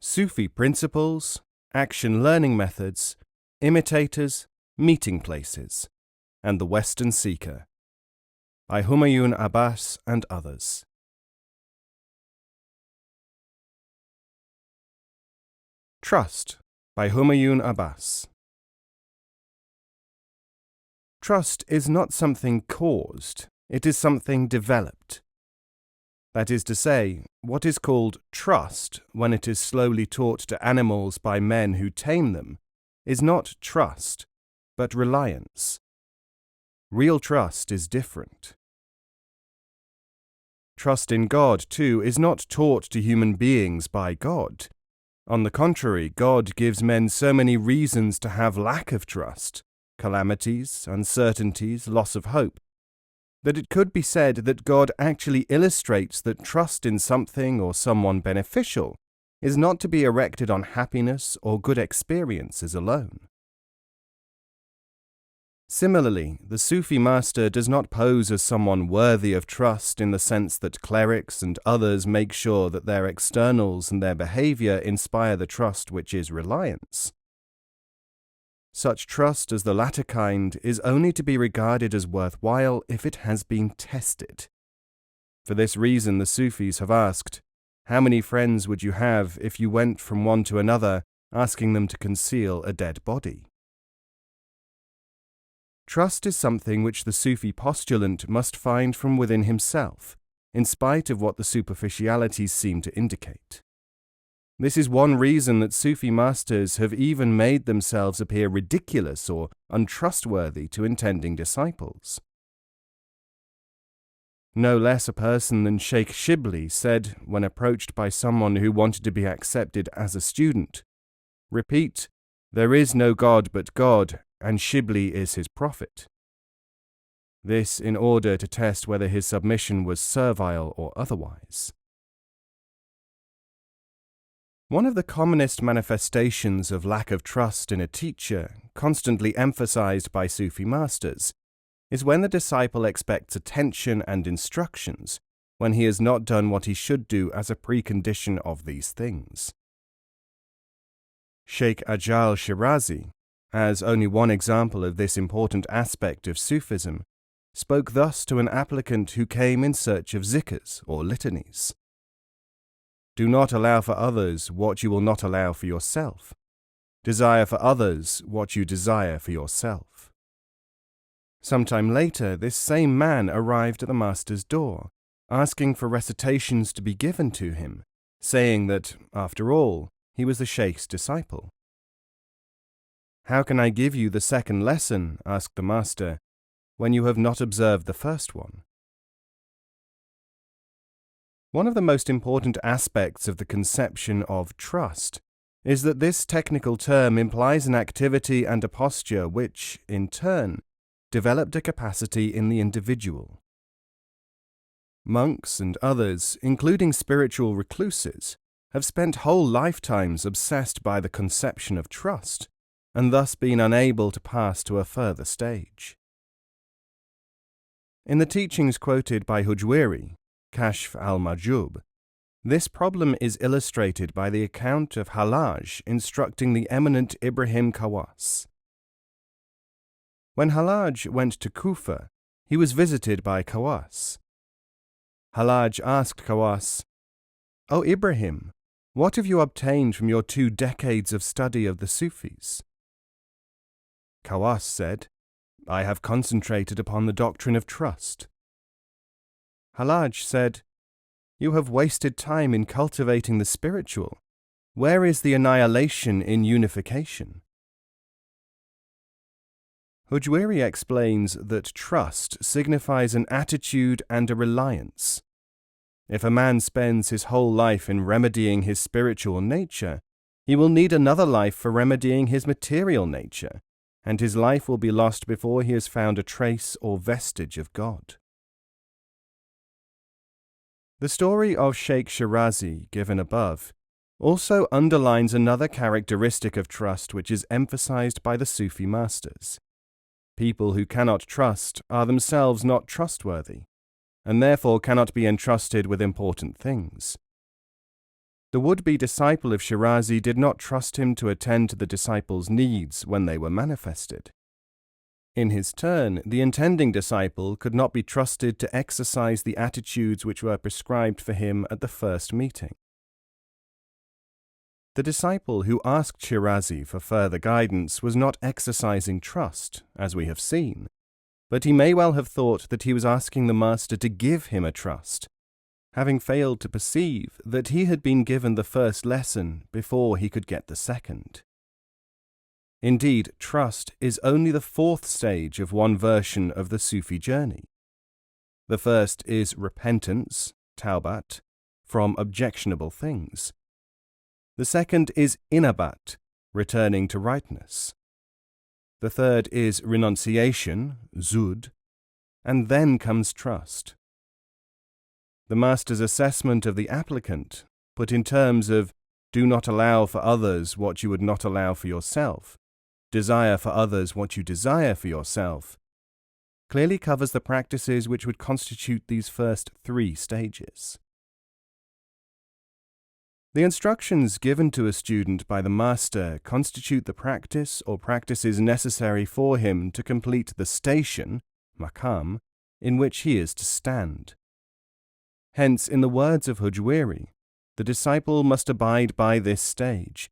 Sufi principles, action learning methods, imitators, meeting places, and the Western Seeker, by Humayun Abbas and others. Trust, by Humayun Abbas. Trust is not something caused, it is something developed. That is to say, what is called trust when it is slowly taught to animals by men who tame them is not trust, but reliance. Real trust is different. Trust in God, too, is not taught to human beings by God. On the contrary, God gives men so many reasons to have lack of trust, calamities, uncertainties, loss of hope, that it could be said that God actually illustrates that trust in something or someone beneficial is not to be erected on happiness or good experiences alone. Similarly, the Sufi master does not pose as someone worthy of trust in the sense that clerics and others make sure that their externals and their behavior inspire the trust which is reliance. Such trust as the latter kind is only to be regarded as worthwhile if it has been tested. For this reason the Sufis have asked, how many friends would you have if you went from one to another asking them to conceal a dead body? Trust is something which the Sufi postulant must find from within himself, in spite of what the superficialities seem to indicate. This is one reason that Sufi masters have even made themselves appear ridiculous or untrustworthy to intending disciples. No less a person than Sheikh Shibli said, when approached by someone who wanted to be accepted as a student, "Repeat, there is no God but God, and Shibli is his prophet." This in order to test whether his submission was servile or otherwise. One of the commonest manifestations of lack of trust in a teacher, constantly emphasized by Sufi masters, is when the disciple expects attention and instructions when he has not done what he should do as a precondition of these things. Sheikh Ajal Shirazi, as only one example of this important aspect of Sufism, spoke thus to an applicant who came in search of zikrs or litanies. Do not allow for others what you will not allow for yourself. Desire for others what you desire for yourself. Some time later, this same man arrived at the master's door, asking for recitations to be given to him, saying that, after all, he was the sheikh's disciple. "How can I give you the second lesson," asked the master, "when you have not observed the first one?" One of the most important aspects of the conception of trust is that this technical term implies an activity and a posture which, in turn, developed a capacity in the individual. Monks and others, including spiritual recluses, have spent whole lifetimes obsessed by the conception of trust, and thus been unable to pass to a further stage. In the teachings quoted by Hujwiri, Kashf al-Majub, this problem is illustrated by the account of Hallaj instructing the eminent Ibrahim Khawas. When Hallaj went to Kufa, he was visited by Khawas. Hallaj asked Khawas, "O Ibrahim, what have you obtained from your 2 decades of study of the Sufis?" Khawas said, "I have concentrated upon the doctrine of trust." Hallaj said, "You have wasted time in cultivating the spiritual. Where is the annihilation in unification?" Hujwiri explains that trust signifies an attitude and a reliance. If a man spends his whole life in remedying his spiritual nature, he will need another life for remedying his material nature, and his life will be lost before he has found a trace or vestige of God. The story of Sheikh Shirazi, given above, also underlines another characteristic of trust which is emphasized by the Sufi masters. People who cannot trust are themselves not trustworthy, and therefore cannot be entrusted with important things. The would-be disciple of Shirazi did not trust him to attend to the disciple's needs when they were manifested. In his turn, the intending disciple could not be trusted to exercise the attitudes which were prescribed for him at the first meeting. The disciple who asked Shirazi for further guidance was not exercising trust, as we have seen, but he may well have thought that he was asking the master to give him a trust, having failed to perceive that he had been given the first lesson before he could get the second. Indeed, trust is only the fourth stage of one version of the Sufi journey. The first is repentance, taubat, from objectionable things. The second is inabat, returning to rightness. The third is renunciation, zud, and then comes trust. The master's assessment of the applicant, put in terms of do not allow for others what you would not allow for yourself, desire for others what you desire for yourself, clearly covers the practices which would constitute these first three stages. The instructions given to a student by the master constitute the practice or practices necessary for him to complete the station, maqam, in which he is to stand. Hence, in the words of Hujwiri, the disciple must abide by this stage,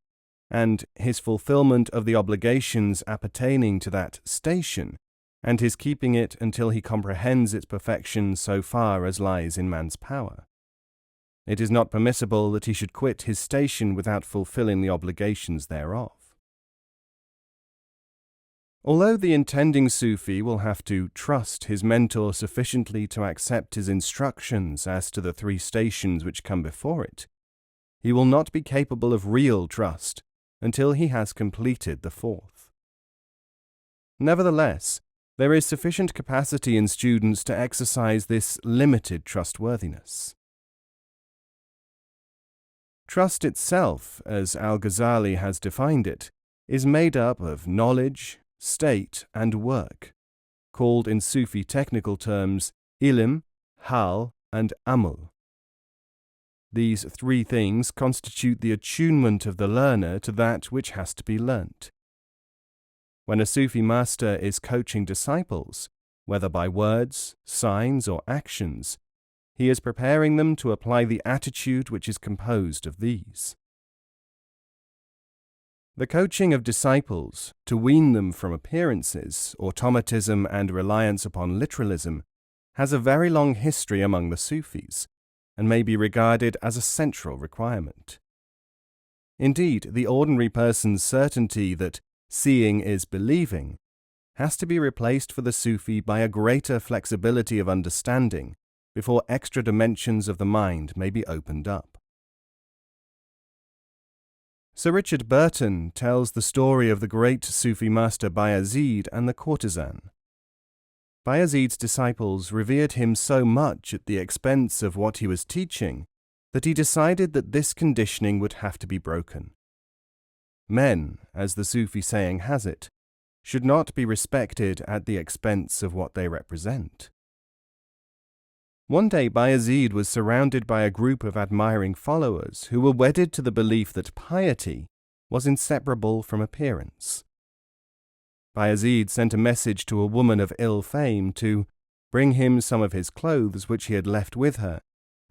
and his fulfillment of the obligations appertaining to that station, and his keeping it until he comprehends its perfection so far as lies in man's power. It is not permissible that he should quit his station without fulfilling the obligations thereof. Although the intending Sufi will have to trust his mentor sufficiently to accept his instructions as to the three stations which come before it, he will not be capable of real trust until he has completed the fourth. Nevertheless, there is sufficient capacity in students to exercise this limited trustworthiness. Trust itself, as Al-Ghazali has defined it, is made up of knowledge, state, and work, called in Sufi technical terms ilm, hal, and amal. These three things constitute the attunement of the learner to that which has to be learnt. When a Sufi master is coaching disciples, whether by words, signs, or actions, he is preparing them to apply the attitude which is composed of these. The coaching of disciples, to wean them from appearances, automatism, and reliance upon literalism, has a very long history among the Sufis, and may be regarded as a central requirement. Indeed, the ordinary person's certainty that seeing is believing has to be replaced for the Sufi by a greater flexibility of understanding before extra dimensions of the mind may be opened up. Sir Richard Burton tells the story of the great Sufi master Bayazid and the courtesan. Bayazid's disciples revered him so much at the expense of what he was teaching that he decided that this conditioning would have to be broken. Men, as the Sufi saying has it, should not be respected at the expense of what they represent. One day Bayazid was surrounded by a group of admiring followers who were wedded to the belief that piety was inseparable from appearance. Bayazid sent a message to a woman of ill fame to bring him some of his clothes which he had left with her,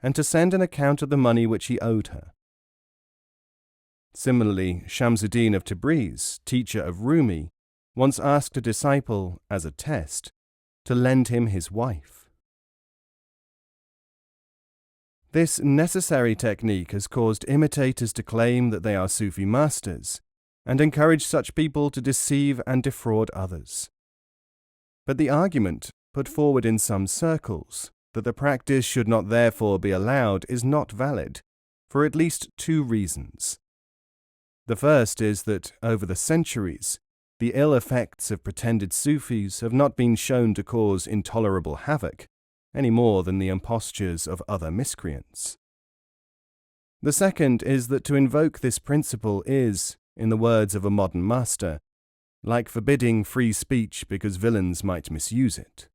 and to send an account of the money which he owed her. Similarly, Shamsuddin of Tabriz, teacher of Rumi, once asked a disciple, as a test, to lend him his wife. This necessary technique has caused imitators to claim that they are Sufi masters, and encourage such people to deceive and defraud others. But the argument, put forward in some circles, that the practice should not therefore be allowed is not valid, for at least two reasons. The first is that, over the centuries, the ill effects of pretended Sufis have not been shown to cause intolerable havoc, any more than the impostures of other miscreants. The second is that to invoke this principle is, in the words of a modern master, like forbidding free speech because villains might misuse it.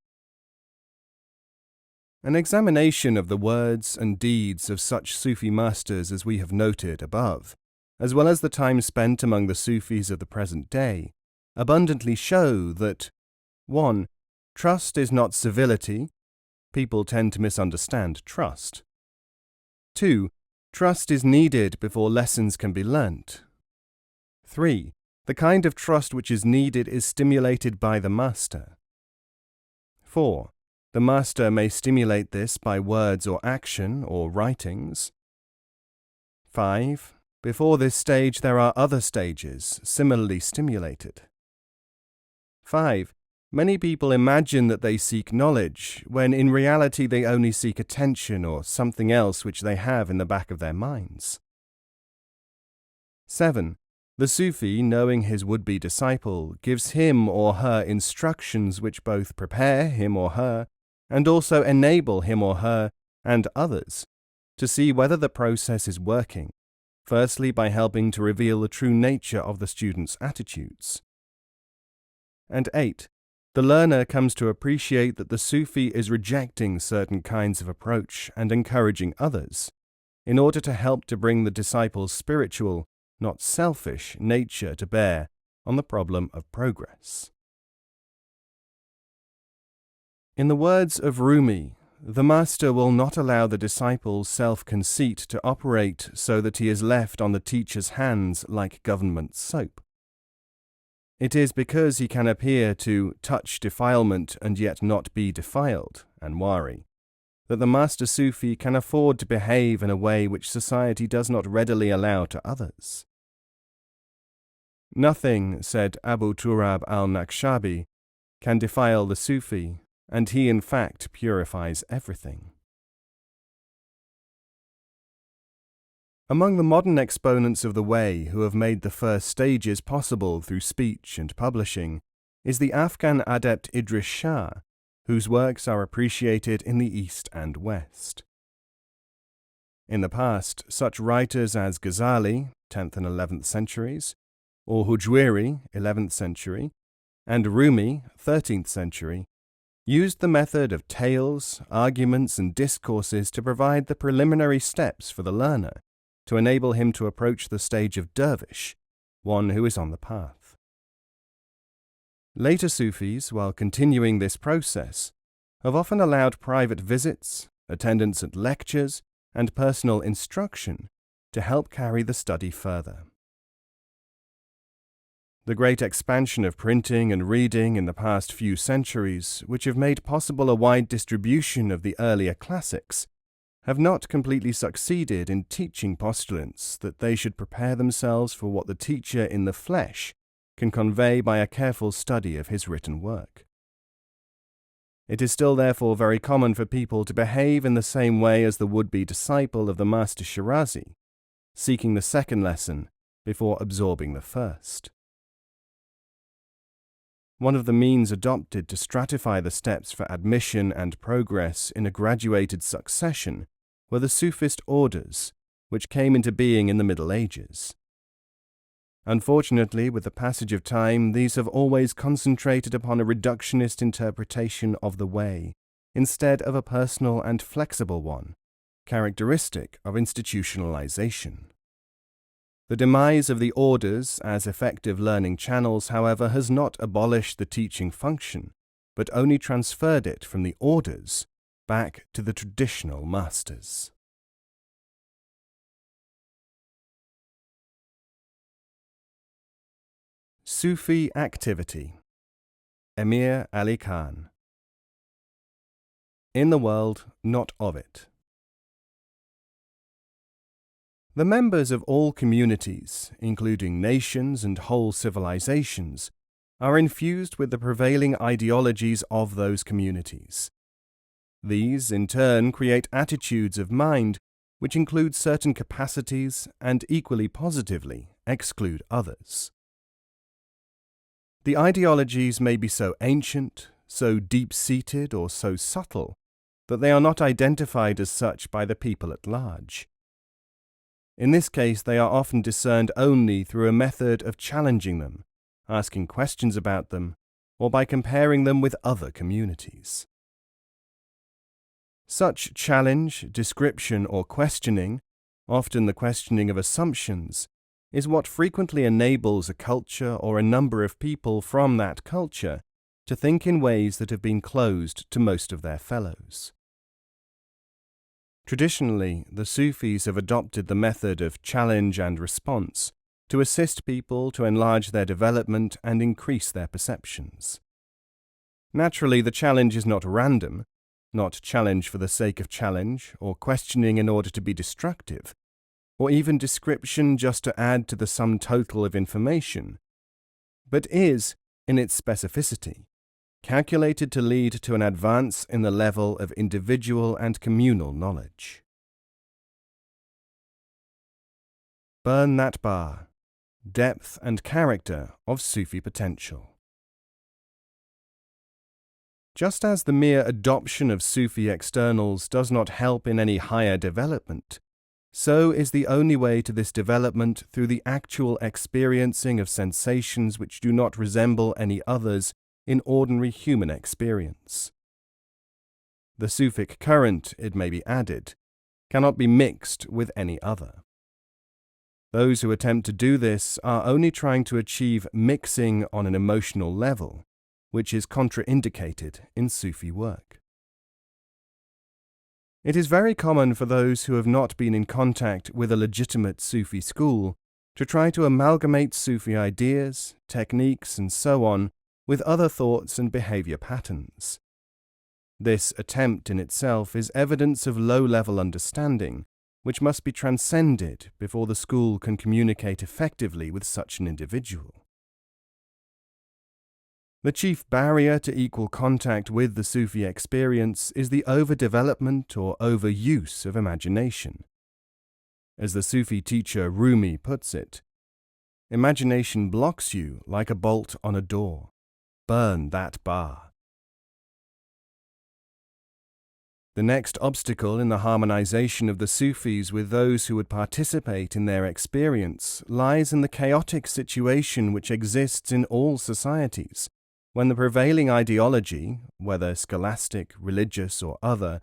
An examination of the words and deeds of such Sufi masters as we have noted above, as well as the time spent among the Sufis of the present day, abundantly show that 1. Trust is not civility. People tend to misunderstand trust. 2. Trust is needed before lessons can be learnt. 3. The kind of trust which is needed is stimulated by the master. 4. The master may stimulate this by words or action or writings. 5. Before this stage there are other stages, similarly stimulated. 5. Many people imagine that they seek knowledge, when in reality they only seek attention or something else which they have in the back of their minds. 7. The Sufi, knowing his would-be disciple, gives him or her instructions which both prepare him or her and also enable him or her and others to see whether the process is working, firstly by helping to reveal the true nature of the student's attitudes. And 8. The learner comes to appreciate that the Sufi is rejecting certain kinds of approach and encouraging others, in order to help to bring the disciple's spiritual, not selfish, nature to bear on the problem of progress. In the words of Rumi, the master will not allow the disciple's self-conceit to operate so that he is left on the teacher's hands like government soap. It is because he can appear to touch defilement and yet not be defiled, Anwari, that the master Sufi can afford to behave in a way which society does not readily allow to others. Nothing, said Abu Turab al-Naqshbandi, can defile the Sufi, and he in fact purifies everything. Among the modern exponents of the way who have made the first stages possible through speech and publishing is the Afghan adept Idries Shah, whose works are appreciated in the East and West. In the past, such writers as Ghazali, 10th and 11th centuries, or Hujwiri, 11th century, and Rumi, 13th century, used the method of tales, arguments, and discourses to provide the preliminary steps for the learner, to enable him to approach the stage of dervish, one who is on the path. Later Sufis, while continuing this process, have often allowed private visits, attendance at lectures, and personal instruction to help carry the study further. The great expansion of printing and reading in the past few centuries, which have made possible a wide distribution of the earlier classics, have not completely succeeded in teaching postulants that they should prepare themselves for what the teacher in the flesh can convey by a careful study of his written work. It is still therefore very common for people to behave in the same way as the would-be disciple of the Master Shirazi, seeking the second lesson before absorbing the first. One of the means adopted to stratify the steps for admission and progress in a graduated succession were the Sufist Orders, which came into being in the Middle Ages. Unfortunately, with the passage of time, these have always concentrated upon a reductionist interpretation of the way, instead of a personal and flexible one, characteristic of institutionalization. The demise of the orders as effective learning channels, however, has not abolished the teaching function, but only transferred it from the orders back to the traditional masters. Sufi activity. Emir Ali Khan. In the world, not of it. The members of all communities, including nations and whole civilizations, are infused with the prevailing ideologies of those communities. These, in turn, create attitudes of mind which include certain capacities and, equally positively, exclude others. The ideologies may be so ancient, so deep-seated, or so subtle that they are not identified as such by the people at large. In this case, they are often discerned only through a method of challenging them, asking questions about them, or by comparing them with other communities. Such challenge, description, or questioning, often the questioning of assumptions, is what frequently enables a culture or a number of people from that culture to think in ways that have been closed to most of their fellows. Traditionally, the Sufis have adopted the method of challenge and response to assist people to enlarge their development and increase their perceptions. Naturally, the challenge is not random, not challenge for the sake of challenge, or questioning in order to be destructive, or even description just to add to the sum total of information, but is, in its specificity, calculated to lead to an advance in the level of individual and communal knowledge. Burn that bar. Depth and character of Sufi potential. Just as the mere adoption of Sufi externals does not help in any higher development, so is the only way to this development through the actual experiencing of sensations which do not resemble any others in ordinary human experience. The Sufic current, it may be added, cannot be mixed with any other. Those who attempt to do this are only trying to achieve mixing on an emotional level, which is contraindicated in Sufi work. It is very common for those who have not been in contact with a legitimate Sufi school to try to amalgamate Sufi ideas, techniques, and so on with other thoughts and behavior patterns. This attempt in itself is evidence of low-level understanding, which must be transcended before the school can communicate effectively with such an individual. The chief barrier to equal contact with the Sufi experience is the overdevelopment or overuse of imagination. As the Sufi teacher Rumi puts it, imagination blocks you like a bolt on a door. Burn that bar. The next obstacle in the harmonization of the Sufis with those who would participate in their experience lies in the chaotic situation which exists in all societies, when the prevailing ideology, whether scholastic, religious, or other,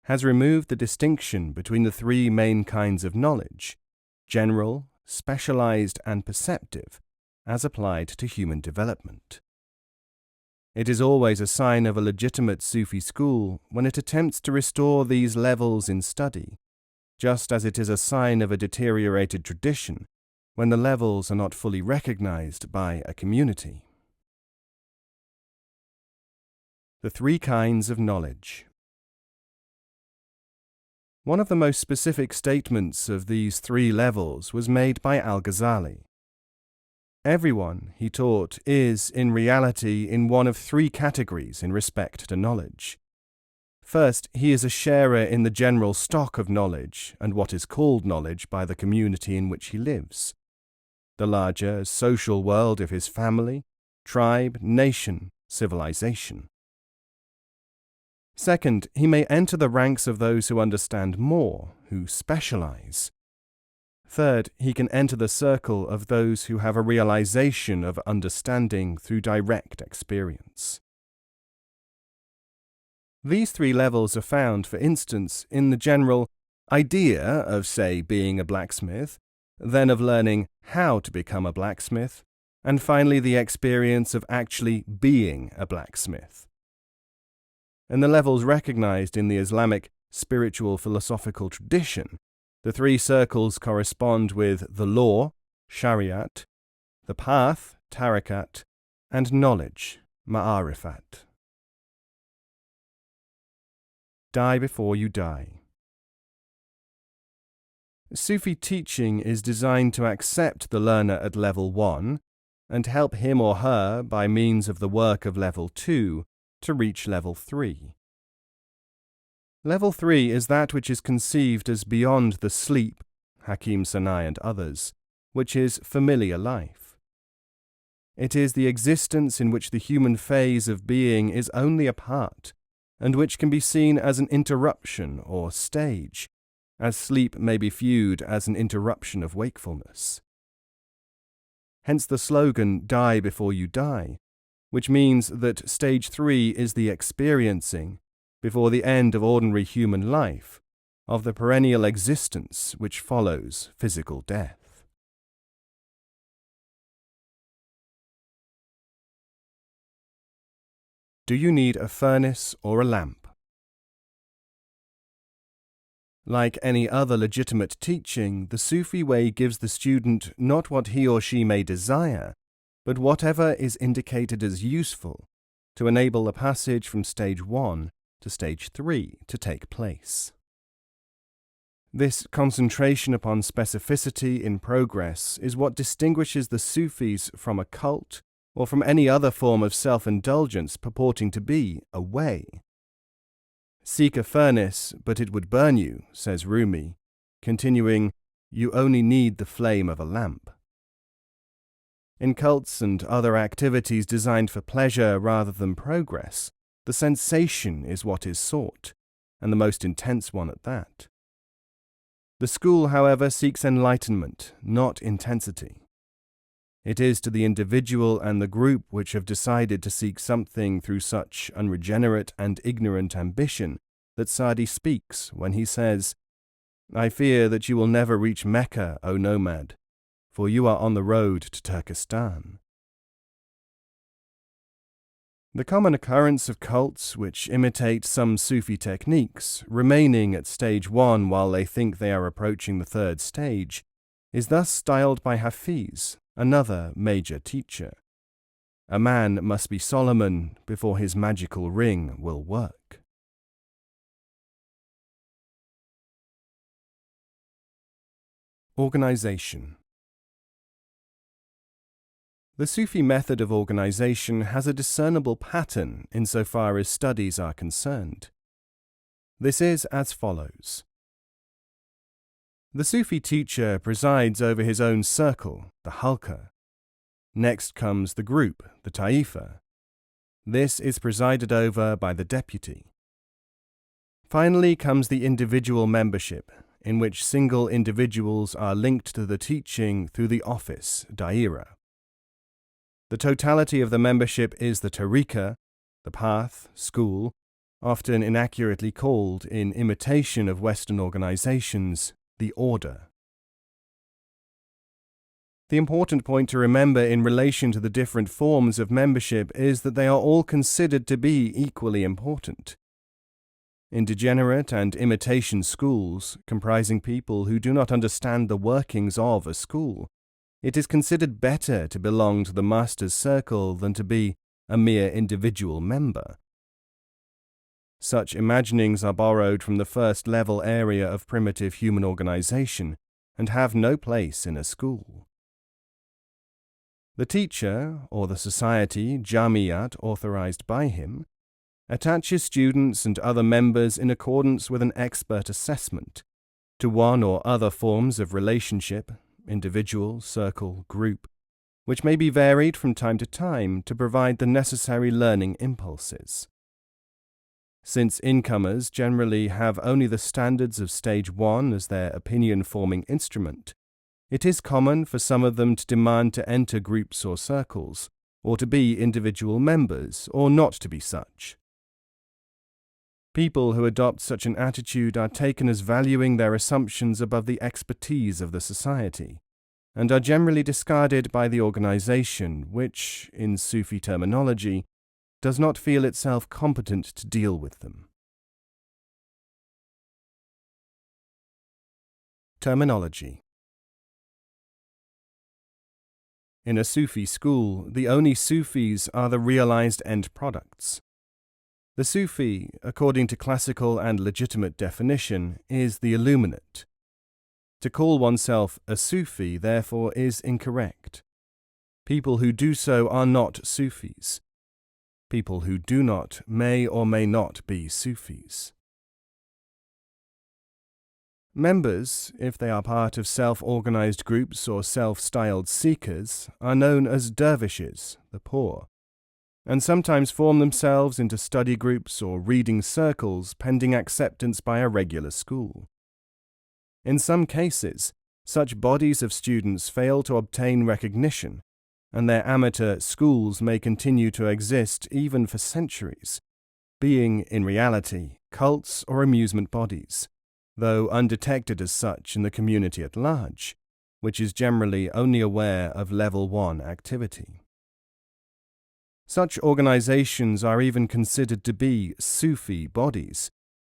has removed the distinction between the three main kinds of knowledge, general, specialized, and perceptive, as applied to human development. It is always a sign of a legitimate Sufi school when it attempts to restore these levels in study, just as it is a sign of a deteriorated tradition when the levels are not fully recognized by a community. The three kinds of knowledge. One of the most specific statements of these three levels was made by Al-Ghazali. Everyone, he taught, is, in reality, in one of three categories in respect to knowledge. First, he is a sharer in the general stock of knowledge and what is called knowledge by the community in which he lives, the larger social world of his family, tribe, nation, civilization. Second, he may enter the ranks of those who understand more, who specialize. Third, he can enter the circle of those who have a realization of understanding through direct experience. These three levels are found, for instance, in the general idea of, say, being a blacksmith, then of learning how to become a blacksmith, and finally the experience of actually being a blacksmith. In the levels recognized in the Islamic spiritual philosophical tradition, the three circles correspond with the law, shariat, the path, tariqat, and knowledge, ma'arifat. Die before you die. Sufi teaching is designed to accept the learner at level 1 and help him or her, by means of the work of level 2, to reach level 3. Level 3 is that which is conceived as beyond the sleep, Hakim Sanai and others, which is familiar life. It is the existence in which the human phase of being is only a part, and which can be seen as an interruption or stage, as sleep may be viewed as an interruption of wakefulness. Hence the slogan, "Die before you die," which means that stage 3 is the experiencing, before the end of ordinary human life, of the perennial existence which follows physical death. Do you need a furnace or a lamp? Like any other legitimate teaching, the Sufi way gives the student not what he or she may desire, but whatever is indicated as useful to enable the passage from stage 1 to stage 3 to take place. This concentration upon specificity in progress is what distinguishes the Sufis from a cult or from any other form of self-indulgence purporting to be a way. Seek a furnace, but it would burn you, says Rumi, continuing, you only need the flame of a lamp. In cults and other activities designed for pleasure rather than progress, the sensation is what is sought, and the most intense one at that. The school, however, seeks enlightenment, not intensity. It is to the individual and the group which have decided to seek something through such unregenerate and ignorant ambition that Sadi speaks when he says, I fear that you will never reach Mecca, O nomad, for you are on the road to Turkestan. The common occurrence of cults which imitate some Sufi techniques, remaining at stage 1 while they think they are approaching the third stage, is thus styled by Hafiz, another major teacher. A man must be Solomon before his magical ring will work. Organization. The Sufi method of organization has a discernible pattern insofar as studies are concerned. This is as follows. The Sufi teacher presides over his own circle, the halqa. Next comes the group, the taifa. This is presided over by the deputy. Finally comes the individual membership, in which single individuals are linked to the teaching through the office, daira. The totality of the membership is the tariqa, the path, school, often inaccurately called, in imitation of Western organizations, the order. The important point to remember in relation to the different forms of membership is that they are all considered to be equally important. In degenerate and imitation schools, comprising people who do not understand the workings of a school, it is considered better to belong to the master's circle than to be a mere individual member. Such imaginings are borrowed from the first-level area of primitive human organization and have no place in a school. The teacher, or the society, Jamiyat, authorized by him, attaches students and other members in accordance with an expert assessment to one or other forms of relationship, individual, circle, group, which may be varied from time to time to provide the necessary learning impulses. Since incomers generally have only the standards of stage 1 as their opinion-forming instrument, it is common for some of them to demand to enter groups or circles, or to be individual members, or not to be such. People who adopt such an attitude are taken as valuing their assumptions above the expertise of the society, and are generally discarded by the organization which, in Sufi terminology, does not feel itself competent to deal with them. Terminology. In a Sufi school, the only Sufis are the realized end products. The Sufi, according to classical and legitimate definition, is the illuminate. To call oneself a Sufi, therefore, is incorrect. People who do so are not Sufis. People who do not may or may not be Sufis. Members, if they are part of self-organized groups or self-styled seekers, are known as dervishes, the poor, and sometimes form themselves into study groups or reading circles pending acceptance by a regular school. In some cases, such bodies of students fail to obtain recognition, and their amateur schools may continue to exist even for centuries, being, in reality, cults or amusement bodies, though undetected as such in the community at large, which is generally only aware of Level 1 activity. Such organizations are even considered to be Sufi bodies,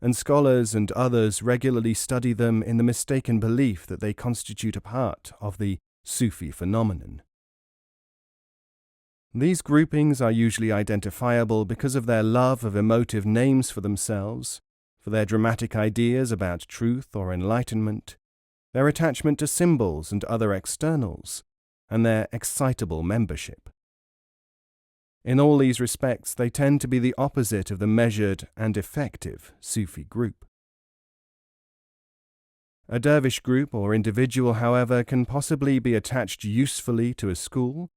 and scholars and others regularly study them in the mistaken belief that they constitute a part of the Sufi phenomenon. These groupings are usually identifiable because of their love of emotive names for themselves, for their dramatic ideas about truth or enlightenment, their attachment to symbols and other externals, and their excitable membership. In all these respects, they tend to be the opposite of the measured and effective Sufi group. A dervish group or individual, however, can possibly be attached usefully to a school,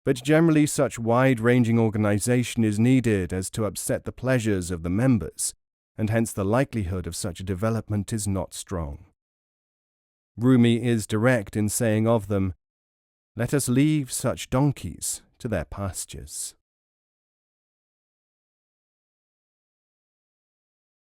but generally such wide-ranging organization is needed as to upset the pleasures of the members, and hence the likelihood of such a development is not strong. Rumi is direct in saying of them, "Let us leave such donkeys to their pastures."